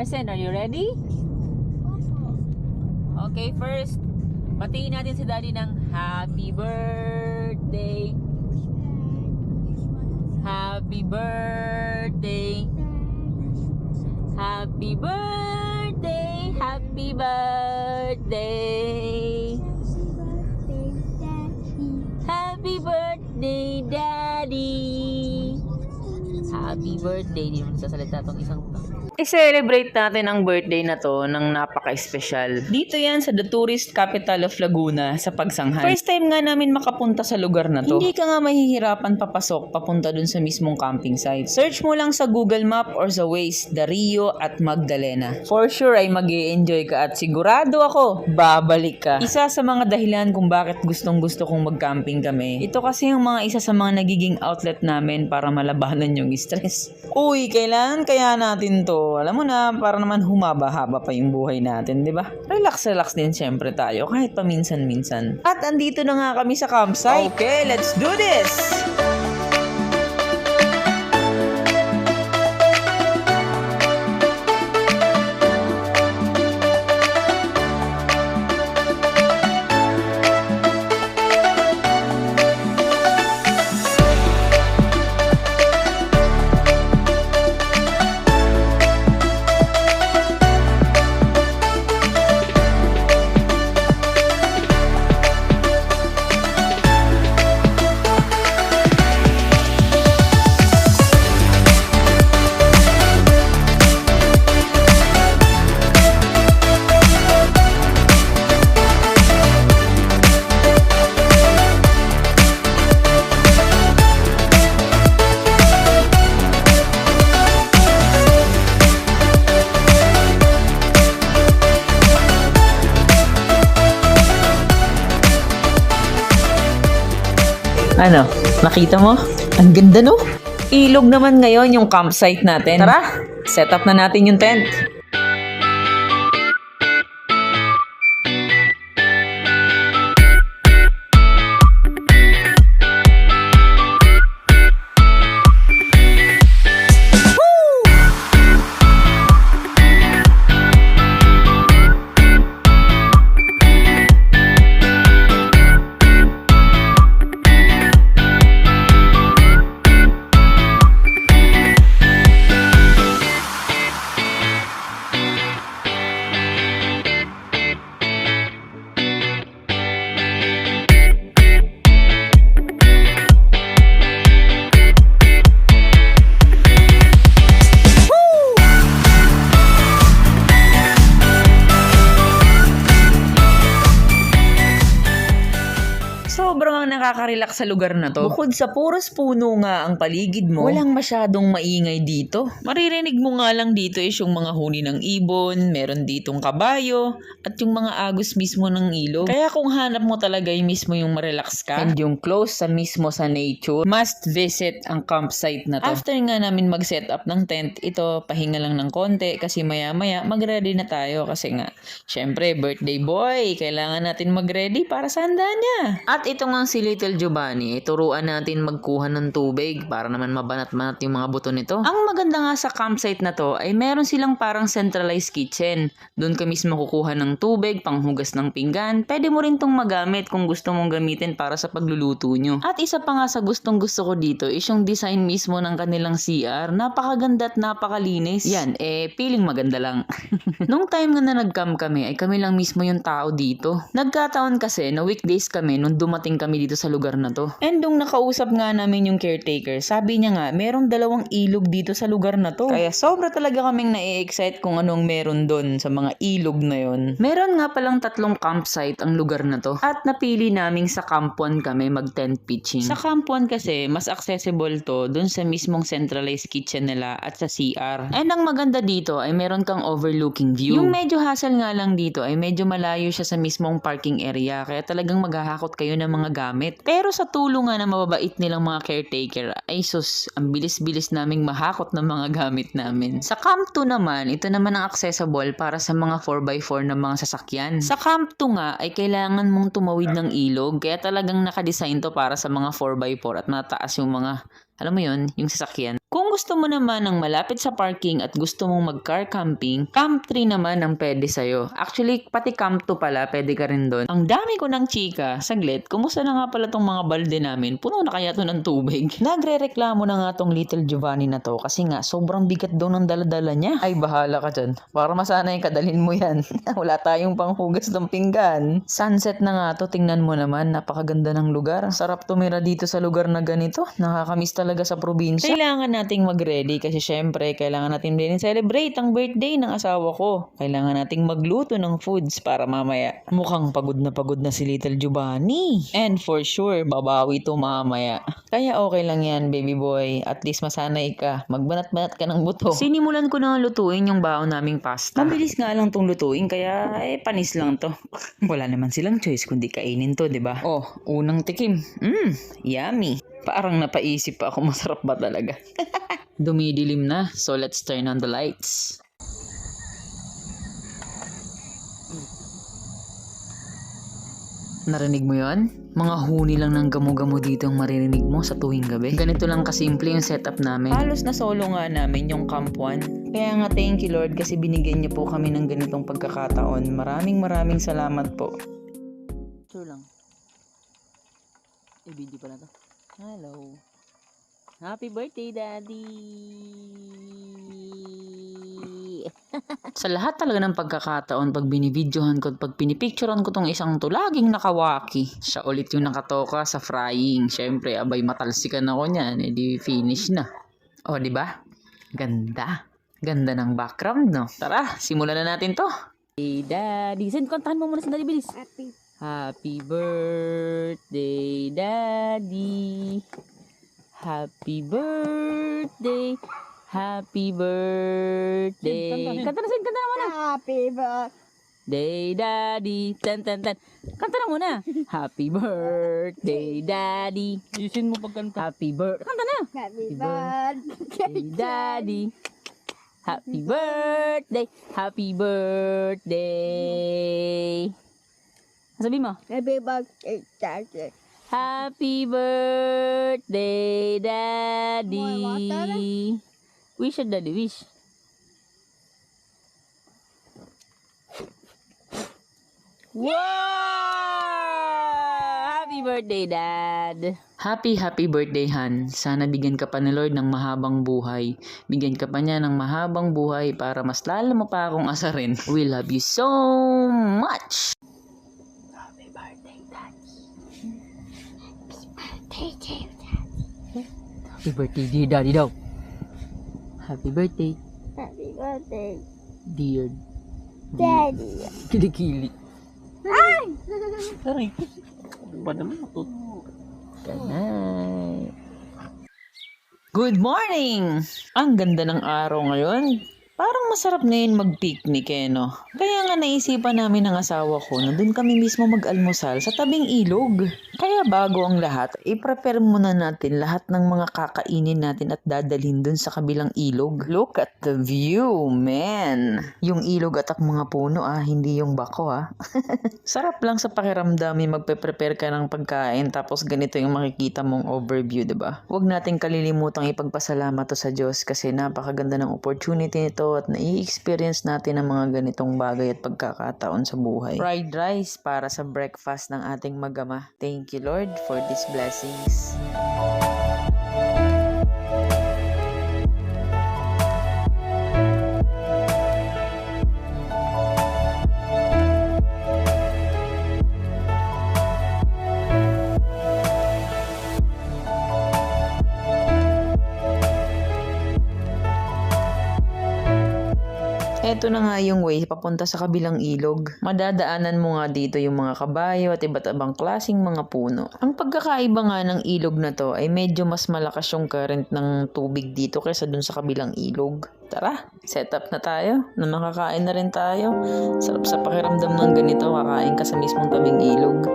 Arsen, are you ready? Okay, first, batiin natin si Daddy ng happy birthday. Happy birthday. Happy birthday. Happy birthday. Happy birthday, Daddy. Happy birthday. Di naman sasalita itong isang I-celebrate natin ang birthday na to ng napaka-espesyal. Dito yan sa the tourist capital of Laguna sa Pagsanghan. First time nga namin makapunta sa lugar na to. Hindi ka nga mahihirapan papasok papunta dun sa mismong camping site. Search mo lang sa Google Map or sa Waze, Dario at Magdalena. For sure ay mag-i-enjoy ka at sigurado ako, babalik ka. Isa sa mga dahilan kung bakit gustong-gusto kong mag-camping kami. Ito kasi yung mga isa sa mga nagiging outlet namin para malabanan yung stress. Uy, kailangan kaya natin to. Alam mo na, para naman humaba-haba pa yung buhay natin, di ba? Relax din syempre tayo, kahit paminsan-minsan. At andito na nga kami sa campsite. Okay, let's do this! Ano? Nakita mo? Ang ganda no? Ilog naman ngayon yung campsite natin. Tara, set up na natin yung tent. Sobrang nakaka-relax sa lugar na to. Bukod sa puros puno nga ang paligid mo, walang masyadong maingay dito. Maririnig mo nga lang dito is yung mga huni ng ibon, meron ditong kabayo, at yung mga agos mismo ng ilog. Kaya kung hanap mo talaga yung mismo yung marelax ka, and yung close sa mismo sa nature, must visit ang campsite na to. After nga namin mag-set up ng tent, ito pahinga lang ng konti kasi maya-maya mag-ready na tayo kasi nga, syempre birthday boy, kailangan natin mag-ready para sa handa niya. At ito nga si Little Giovanni, turuan natin magkuha ng tubig para naman mabanat-banat yung mga buto nito. Ang maganda nga sa campsite na to ay meron silang parang centralized kitchen. Doon ka mismo kukuha ng tubig, panghugas ng pinggan. Pwede mo rin tong magamit kung gusto mong gamitin para sa pagluluto nyo. At isa pa nga sa gustong gusto ko dito is yung design mismo ng kanilang CR. Napakaganda at napakalinis. Yan, feeling maganda lang. Nung time nga na nag-camp kami ay kami lang mismo yung tao dito. Nagkataon kasi na weekdays kami nung dumating kami dito sa lugar na to. And nung nakausap nga namin yung caretaker, sabi niya nga, merong 2 ilog dito sa lugar na to. Kaya sobra talaga kaming na-excite kung anong meron doon sa mga ilog na yon. Meron nga palang 3 campsite ang lugar na to. At napili naming sa Camp 1 kami mag-tent pitching. Sa Camp 1 kasi, mas accessible to doon sa mismong centralized kitchen nila at sa CR. And ang maganda dito ay meron kang overlooking view. Yung medyo hassle nga lang dito ay medyo malayo siya sa mismong parking area. Kaya talagang maghahakot kayo ng mga gamit. Pero sa tulong nga na mababait nilang mga caretaker, ay sus, ang bilis-bilis naming mahakot ng mga gamit namin. Sa Camp 2 naman, ito naman ang accessible para sa mga 4x4 na mga sasakyan. Sa Camp 2 nga, ay kailangan mong tumawid ng ilog, kaya talagang nakadesign to para sa mga 4x4 at mataas yung mga Alam mo yon, yung sasakyan. Kung gusto mo naman ng malapit sa parking at gusto mong mag-car camping, Camp 3 naman ang pwede sa'yo. Actually, pati Camp 2 pala, pwede ka rin doon. Ang dami ko ng chika. Saglit, kumusta na nga pala tong mga balde namin? Puno na kaya to ng tubig? Nagre-reklamo na nga tong Little Giovanni na to kasi nga sobrang bigat daw ng daladala niya. Ay, bahala ka dyan. Para masanay ka, dalhin mo yan. Wala tayong panghugas ng pinggan. Sunset na nga to, tingnan mo naman. Napakaganda ng lugar. Sarap tumira dito sa lugar na ganito. Nakakamiss talaga sa probinsya. Kailangan nating mag-ready kasi syempre kailangan natin din celebrate ang birthday ng asawa ko. Kailangan nating magluto ng foods para mamaya. Mukhang pagod na si Little Giovanni. And for sure, babawi to mamaya. Kaya okay lang yan, baby boy. At least masanay ka. Magbanat-banat ka ng buto. Sinimulan ko na lutuin yung baon naming pasta. Mabilis nga lang tong lutuin kaya panis lang to. Wala naman silang choice kundi kainin to, 'di ba? Oh, unang tikim. Yummy. Parang napaisip pa ako, masarap ba talaga? Dumidilim na, so let's turn on the lights. Narinig mo yon? Mga huni lang ng gamo-gamo dito ang maririnig mo sa tuwing gabi. Ganito lang kasimple yung setup namin. Halos na solo nga namin yung Camp 1. Kaya nga thank you Lord kasi binigyan niyo po kami ng ganitong pagkakataon. Maraming salamat po. Sure lang. Video pala to. Hello. Happy birthday, Daddy! Sa lahat talaga ng pagkakataon, pag binibidyohan ko at pag pinipicturean ko tong isang to, laging nakawaki. Siya ulit yung nakatoka sa frying. Siyempre, abay matalsikan ako niyan. Eh di finish na. O, di ba? Ganda. Ganda ng background, no? Tara, simulan na natin to. Hey, Daddy. Send, kantahan mo muna sa Daddy, bilis. Happy birthday, Daddy. Happy birthday. Happy birthday. Kanta na, kanta na muna. Happy birthday, Daddy. Kanta na muna. Happy birthday, Daddy. Ayusin mo pagkanta. Happy birthday. Kanta na. Happy birthday, Daddy. Happy birthday. Happy birthday. Sabi mo? Happy birthday, Daddy. Happy birthday, Daddy. More water? Wish at Daddy, wish. Wow! Happy birthday, Dad. Happy birthday, Han. Sana bigyan ka pa ni Lord ng mahabang buhay. Bigyan ka pa niya ng mahabang buhay para mas lalo mo pa akong asarin. We love you so much. Happy birthday, Dad. Happy birthday, dear Daddy daw. Happy birthday, Happy birthday, dear Daddy. Kilikili. Ay! Aray, ba naman matut? Good night. Good morning! Ang ganda ng araw ngayon. Parang masarap ngayon mag-picnic no? Kaya nga naisipan namin ng asawa ko na doon kami mismo mag-almusal sa tabing ilog. Kaya bago ang lahat, i-prepare muna natin lahat ng mga kakainin natin at dadalhin doon sa kabilang ilog. Look at the view, man! Yung ilog at ang mga puno hindi yung bako Sarap lang sa pakiramdam yung magpe-prepare ka ng pagkain tapos ganito yung makikita mong overview, diba? Huwag natin kalilimutang ipagpasalamat to sa Diyos kasi napakaganda ng opportunity nito at nai-experience natin ang mga ganitong bagay at pagkakataon sa buhay. Fried rice para sa breakfast ng ating magama. Thank you Lord for these blessings. Ito na nga yung way papunta sa kabilang ilog. Madadaanan mo nga dito yung mga kabayo at iba't ibang klaseng mga puno. Ang pagkakaiba nga ng ilog na to ay medyo mas malakas yung current ng tubig dito kaysa dun sa kabilang ilog. Tara, set up na tayo. Na makakain na rin tayo. Sarap sa pakiramdam ng ganito, kakain ka sa mismong tabing ilog.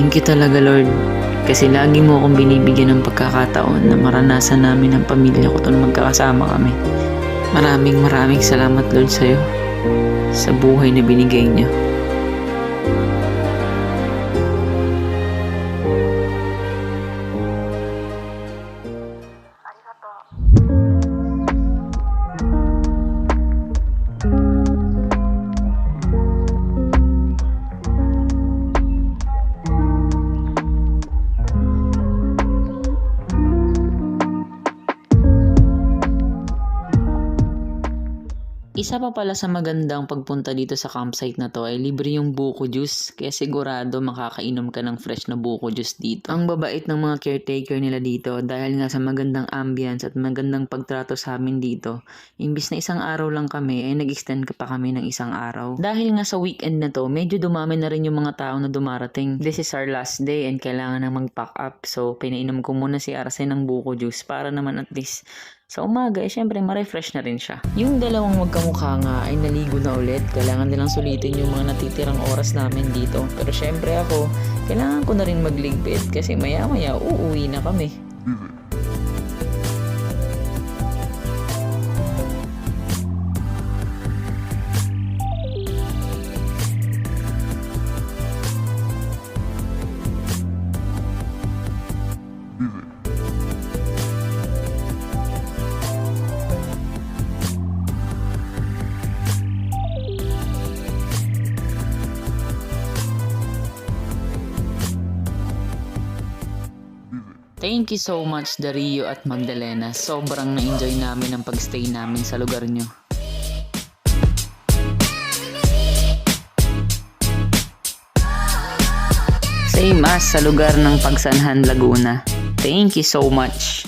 Thank you talaga, Lord. Kasi lagi mo akong binibigyan ng pagkakataon na maranasan namin ang pamilya ko na magkakasama kami. Maraming salamat, Lord, sa'yo. Sa buhay na binigay niyo. Isa pa pala sa magandang pagpunta dito sa campsite na to ay libre yung buko juice, kaya sigurado makakainom ka ng fresh na buko juice dito. Ang babait ng mga caretaker nila dito dahil nga sa magandang ambience at magandang pagtrato sa amin dito. Imbis na isang araw lang kami ay nag-extend pa kami ng isang araw. Dahil nga sa weekend na to, medyo dumami na rin yung mga tao na dumarating. This is our last day and kailangan na mag-pack up, so pinainom ko muna si Arsen ng buko juice para naman at least sa umaga, syempre ma-refresh na rin siya. Yung dalawang magkamukha nga ay naligo na ulit. Kailangan nilang sulitin yung mga natitirang oras namin dito. Pero syempre ako, kailangan ko na rin magligpit kasi maya-maya uuwi na kami. Thank you so much, Dario at Magdalena. Sobrang na-enjoy namin ang pagstay namin sa lugar nyo. Same as sa lugar ng Pagsanhan, Laguna. Thank you so much.